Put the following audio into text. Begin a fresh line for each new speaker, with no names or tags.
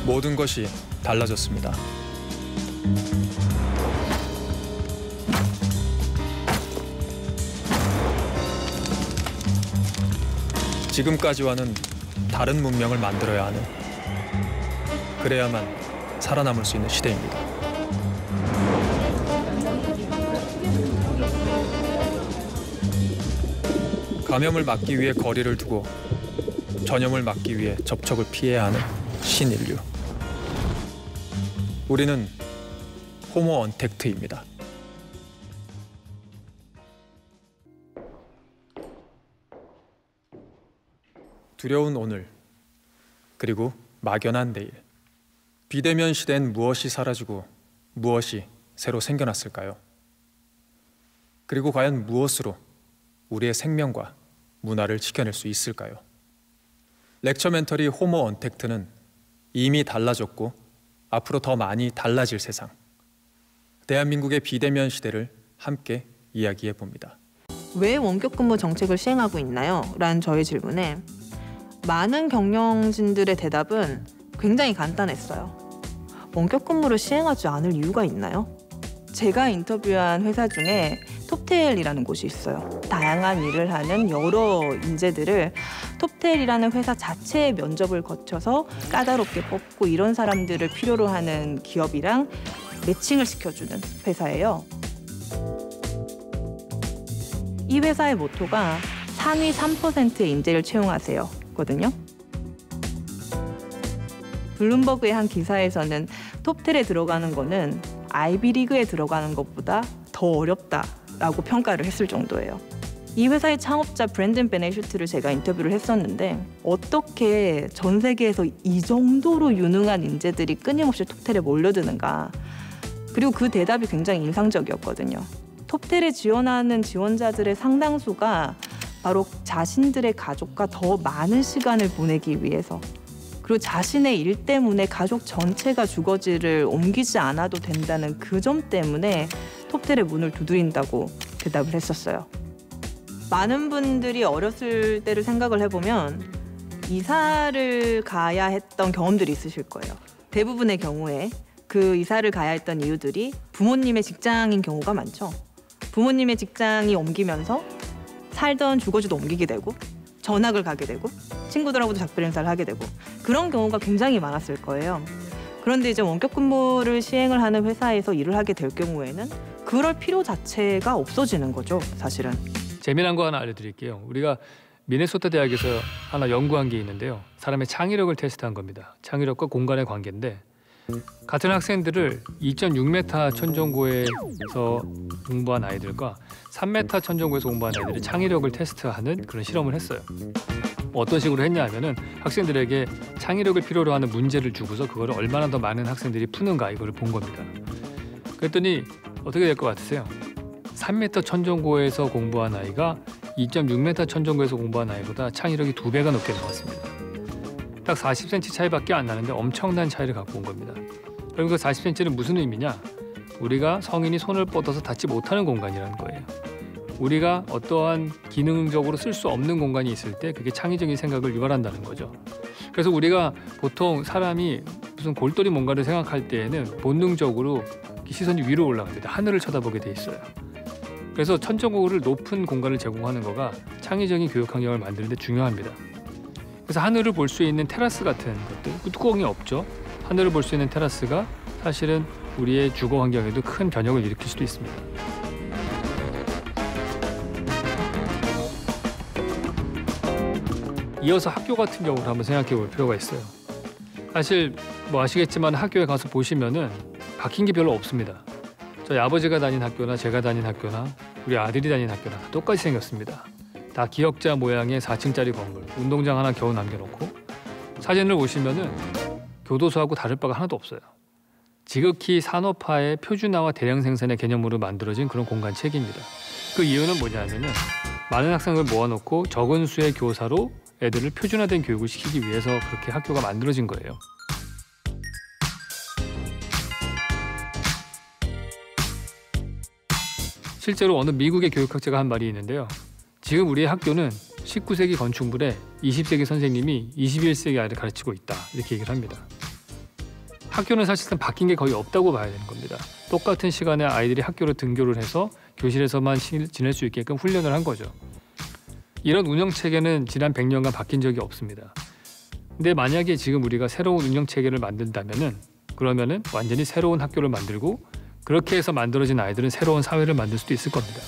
모든 것이 달라졌습니다. 지금까지와는 다른 문명을 만들어야 하는, 그래야만 살아남을 수 있는 시대입니다. 감염을 막기 위해 거리를 두고 전염을 막기 위해 접촉을 피해야 하는 신인류. 우리는 호모 언택트입니다. 두려운 오늘, 그리고 막연한 내일. 비대면 시대엔 무엇이 사라지고 무엇이 새로 생겨났을까요? 그리고 과연 무엇으로 우리의 생명과 문화를 지켜낼 수 있을까요? 렉처 멘터리 호모 언택트는 이미 달라졌고 앞으로 더 많이 달라질 세상, 대한민국의 비대면 시대를 함께 이야기해 봅니다.
왜 원격 근무 정책을 시행하고 있나요? 라는 저의 질문에 많은 경영진들의 대답은 굉장히 간단했어요. 원격 근무를 시행하지 않을 이유가 있나요? 제가 인터뷰한 회사 중에 톱테일이라는 곳이 있어요. 다양한 일을 하는 여러 인재들을 톱테일이라는 회사 자체의 면접을 거쳐서 까다롭게 뽑고 이런 사람들을 필요로 하는 기업이랑 매칭을 시켜주는 회사예요. 이 회사의 모토가 상위 3%의 인재를 채용하세요 거든요. 블룸버그의 한 기사에서는 톱10에 들어가는 거는 아이비리그에 들어가는 것보다 더 어렵다라고 평가를 했을 정도예요. 이 회사의 창업자 브랜든 베네슈트를 제가 인터뷰를 했었는데 어떻게 전 세계에서 이 정도로 유능한 인재들이 끊임없이 톱10에 몰려드는가. 그리고 그 대답이 굉장히 인상적이었거든요. 톱10에 지원하는 지원자들의 상당수가 바로 자신들의 가족과 더 많은 시간을 보내기 위해서, 그리고 자신의 일 때문에 가족 전체가 주거지를 옮기지 않아도 된다는 그 점 때문에 톱10의 문을 두드린다고 대답을 했었어요. 많은 분들이 어렸을 때를 생각을 해보면 이사를 가야 했던 경험들이 있으실 거예요. 대부분의 경우에 그 이사를 가야 했던 이유들이 부모님의 직장인 경우가 많죠. 부모님의 직장이 옮기면서 살던 주거지도 옮기게 되고 전학을 가게 되고 친구들하고도 작별 인사를 하게 되고 그런 경우가 굉장히 많았을 거예요. 그런데 이제 원격 근무를 시행을 하는 회사에서 일을 하게 될 경우에는 그럴 필요 자체가 없어지는 거죠, 사실은.
재미난 거 하나 알려드릴게요. 우리가 미네소타 대학에서 하나 연구한 게 있는데요. 사람의 창의력을 테스트한 겁니다. 창의력과 공간의 관계인데 같은 학생들을 2.6m 천정고에서 공부한 아이들과 3m 천정고에서 공부한 아이들의 창의력을 테스트하는 그런 실험을 했어요. 어떤 식으로 했냐 하면은 학생들에게 창의력을 필요로 하는 문제를 주고서 그거를 얼마나 더 많은 학생들이 푸는가 이거를 본 겁니다. 그랬더니 어떻게 될 것 같으세요? 3m 천정고에서 공부한 아이가 2.6m 천정고에서 공부한 아이보다 창의력이 2배가 높게 나왔습니다. 딱 40cm 차이밖에 안 나는데 엄청난 차이를 갖고 온 겁니다. 그럼 그 40cm는 무슨 의미냐? 우리가 성인이 손을 뻗어서 닿지 못하는 공간이라는 거예요. 우리가 어떠한 기능적으로 쓸 수 없는 공간이 있을 때 그게 창의적인 생각을 유발한다는 거죠. 그래서 우리가 보통 사람이 무슨 골똘히 뭔가를 생각할 때에는 본능적으로 시선이 위로 올라갑니다. 하늘을 쳐다보게 돼 있어요. 그래서 천정고를 높은 공간을 제공하는 거가 창의적인 교육 환경을 만드는 데 중요합니다. 그래서 하늘을 볼 수 있는 테라스 같은 것들, 뚜껑이 없죠. 하늘을 볼 수 있는 테라스가 사실은 우리의 주거 환경에도 큰 변혁을 일으킬 수도 있습니다. 이어서 학교 같은 경우를 한번 생각해 볼 필요가 있어요. 사실 뭐 아시겠지만 학교에 가서 보시면은 바뀐 게 별로 없습니다. 저희 아버지가 다닌 학교나 제가 다닌 학교나 우리 아들이 다닌 학교나 다 똑같이 생겼습니다. 다 기역자 모양의 4층짜리 건물, 운동장 하나 겨우 남겨놓고 사진을 보시면은 교도소하고 다를 바가 하나도 없어요. 지극히 산업화의 표준화와 대량 생산의 개념으로 만들어진 그런 공간 체계입니다. 그 이유는 뭐냐면은 많은 학생을 모아놓고 적은 수의 교사로 애들을 표준화된 교육을 시키기 위해서 그렇게 학교가 만들어진 거예요. 실제로 어느 미국의 교육학자가 한 말이 있는데요. 지금 우리의 학교는 19세기 건축물에 20세기 선생님이 21세기 아이를 가르치고 있다. 이렇게 얘기를 합니다. 학교는 사실상 바뀐 게 거의 없다고 봐야 되는 겁니다. 똑같은 시간에 아이들이 학교로 등교를 해서 교실에서만 지낼 수 있게끔 훈련을 한 거죠. 이런 운영 체계는 지난 100년간 바뀐 적이 없습니다. 근데 만약에 지금 우리가 새로운 운영 체계를 만든다면은 그러면은 완전히 새로운 학교를 만들고 그렇게 해서 만들어진 아이들은 새로운 사회를 만들 수도 있을 겁니다.